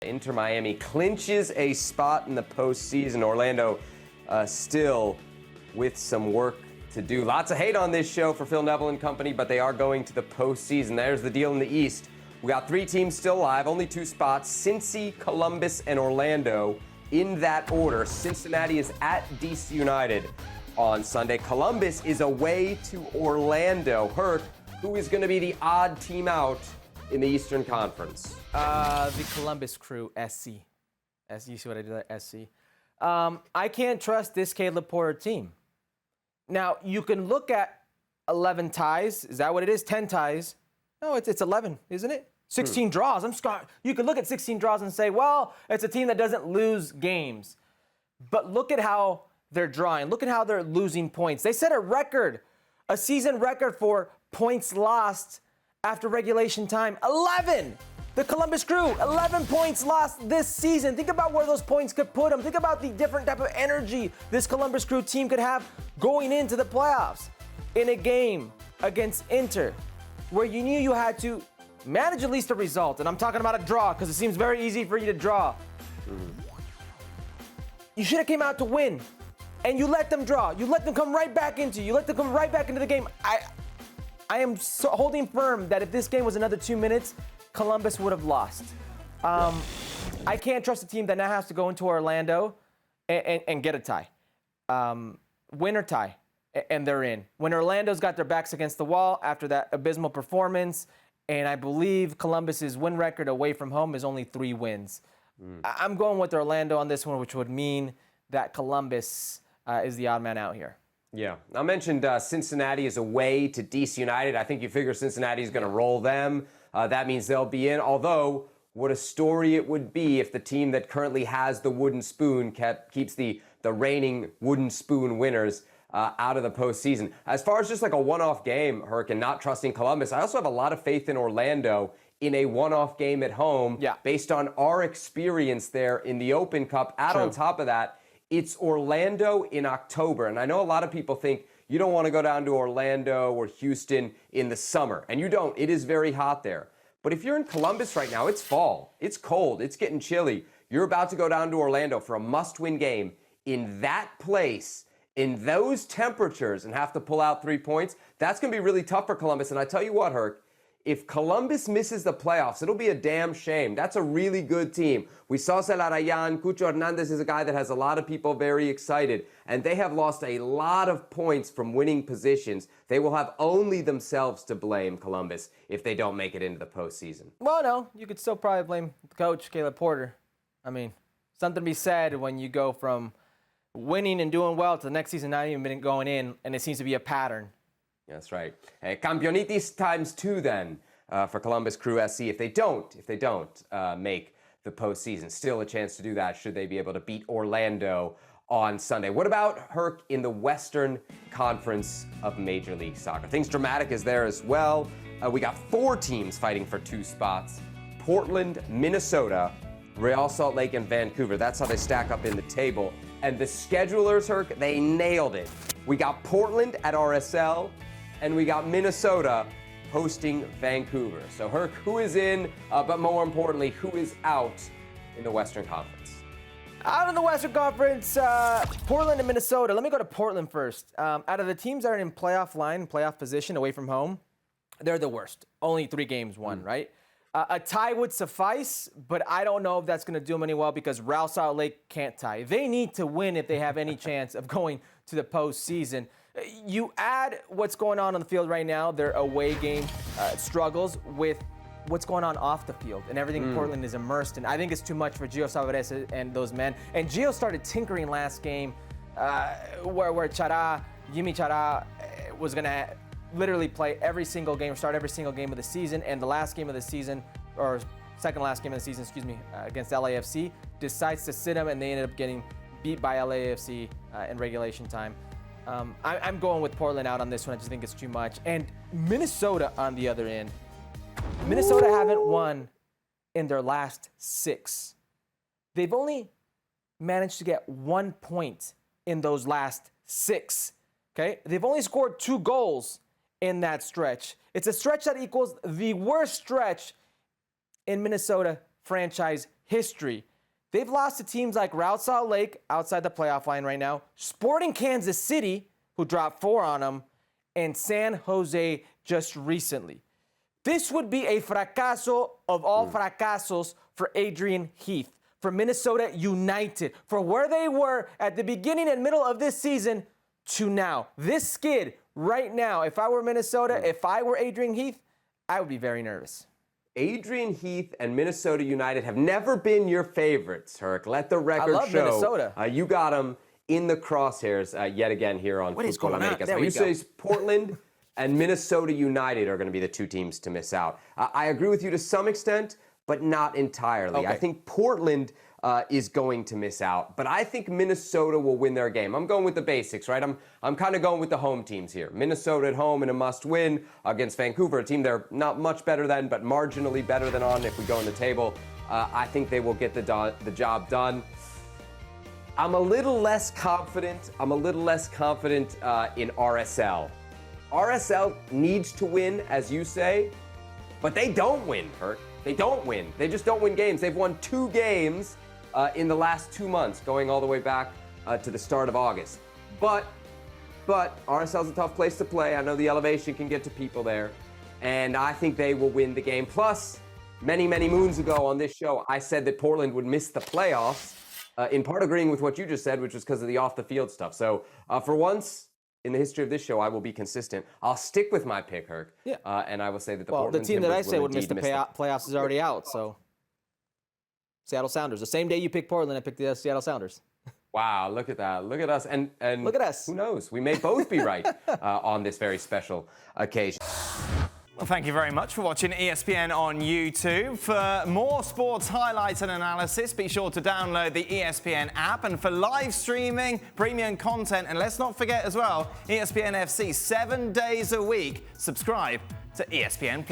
Inter Miami clinches a spot in the postseason. Orlando still with some work to do. Lots of hate on this show for Phil Neville and company, but they are going to the postseason. There's the deal in the East. We got 3 teams still alive, only 2 spots, Cincy, Columbus, and Orlando in that order. Cincinnati is at DC United on Sunday. Columbus is away to Orlando. Herc, who is going to be the odd team out in the Eastern Conference? The Columbus Crew, SC. You see what I did there? SC. I can't trust this Caleb Porter team. Now, you can look at 11 ties. Is that what it is? 10 ties. No, it's 11, isn't it? 16 draws. You can look at 16 draws and say, well, it's a team that doesn't lose games. But look at how they're drawing. Look at how they're losing points. They set a season record for points lost after regulation time. 11! The Columbus Crew, 11 points lost this season. Think about where those points could put them. Think about the different type of energy this Columbus Crew team could have going into the playoffs. In a game against Inter, where you knew you had to manage at least a result. And I'm talking about a draw, because it seems very easy for you to draw. You should have came out to win. And you let them draw. You let them come right back into you. You let them come right back into the game. I am holding firm that if this game was another 2 minutes, Columbus would have lost. I can't trust a team that now has to go into Orlando and get a tie. Win or tie, and they're in. When Orlando's got their backs against the wall after that abysmal performance, and I believe Columbus's win record away from home is only 3 wins. I'm going with Orlando on this one, which would mean that Columbus is the odd man out here. Yeah. I mentioned Cincinnati is away to DC United. I think you figure Cincinnati is going to roll them. That means they'll be in. Although, what a story it would be if the team that currently has the wooden spoon keeps the reigning wooden spoon winners out of the postseason. As far as just like a one-off game, Herc, and not trusting Columbus, I also have a lot of faith in Orlando in a one-off game at home based on our experience there in the Open Cup. On top of that, it's Orlando in October. And I know a lot of people think you don't want to go down to Orlando or Houston in the summer. And you don't. It is very hot there. But if you're in Columbus right now, it's fall. It's cold. It's getting chilly. You're about to go down to Orlando for a must-win game in that place, in those temperatures, and have to pull out 3 points. That's going to be really tough for Columbus. And I tell you what, Herc, if Columbus misses the playoffs, it'll be a damn shame. That's a really good team. We saw Celarayan. Cucho Hernandez is a guy that has a lot of people very excited. And they have lost a lot of points from winning positions. They will have only themselves to blame, Columbus, if they don't make it into the postseason. Well, no, you could still probably blame the coach, Caleb Porter. I mean, something to be said when you go from winning and doing well to the next season not even going in, and it seems to be a pattern. That's right. Campeonitis times 2 then for Columbus Crew SC if they don't make the postseason. Still a chance to do that should they be able to beat Orlando on Sunday. What about Herc in the Western Conference of Major League Soccer? Things dramatic is there as well. We got 4 teams fighting for 2 spots. Portland, Minnesota, Real Salt Lake, and Vancouver. That's how they stack up in the table. And the schedulers, Herc, they nailed it. We got Portland at RSL, and we got Minnesota hosting Vancouver. So, Herc, who is in, but more importantly, who is out in the Western Conference? Out in the Western Conference, Portland and Minnesota. Let me go to Portland first. Out of the teams that are in playoff position away from home, they're the worst. Only 3 games won, right? A tie would suffice, but I don't know if that's going to do them any well because Real Salt Lake can't tie. They need to win if they have any chance of going to the postseason. You add what's going on the field right now, their away game struggles with what's going on off the field and everything Portland is immersed in. I think it's too much for Gio Salvarez and those men. And Gio started tinkering last game where Jimmy Chara was going to literally play every single game, start every single game of the season. And the last game of the season, or second last game of the season, against LAFC, decides to sit him, and they ended up getting beat by LAFC in regulation time. I'm going with Portland out on this one. I just think it's too much. And Minnesota on the other end. Minnesota haven't won in their last 6. They've only managed to get 1 point in those last 6. Okay? They've only scored 2 goals in that stretch. It's a stretch that equals the worst stretch in Minnesota franchise history. They've lost to teams like Real Salt Lake, outside the playoff line right now, Sporting Kansas City, who dropped 4 on them, and San Jose just recently. This would be a fracaso of all fracasos for Adrian Heath, for Minnesota United, for where they were at the beginning and middle of this season to now. This skid right now, if I were Minnesota, if I were Adrian Heath, I would be very nervous. Adrian Heath and Minnesota United have never been your favorites, Herc. Let the record love show. Minnesota. You got them in the crosshairs yet again here on Futbol Americas. There we You go. say Portland and Minnesota United are going to be the 2 teams to miss out. I agree with you to some extent, but not entirely. Okay. I think Portland is going to miss out, but I think Minnesota will win their game. I'm going with the basics, right? I'm kind of going with the home teams here. Minnesota at home in a must-win against Vancouver, a team they're not much better than, but marginally better than on if we go in the table. I think they will get the job done. I'm a little less confident. in RSL. RSL needs to win, as you say, but they don't win, Herc. They don't win. They just don't win games. They've won 2 games in the last 2 months, going all the way back to the start of August. But RSL's a tough place to play. I know the elevation can get to people there, and I think they will win the game. Plus, many moons ago on this show, I said that Portland would miss the playoffs, in part agreeing with what you just said, which was because of the off-the-field stuff. So for once in the history of this show, I will be consistent. I'll stick with my pick, Herc, and I will say that the Portland the team that Timbers I say will would miss the indeed playoffs is already out, so Seattle Sounders. The same day you picked Portland, I picked the Seattle Sounders. Wow, look at that. Look at us. And look at us. Who knows? We may both be right on this very special occasion. Well, thank you very much for watching ESPN on YouTube. For more sports highlights and analysis, be sure to download the ESPN app. And for live streaming, premium content, and let's not forget as well, ESPN FC 7 days a week. Subscribe to ESPN+.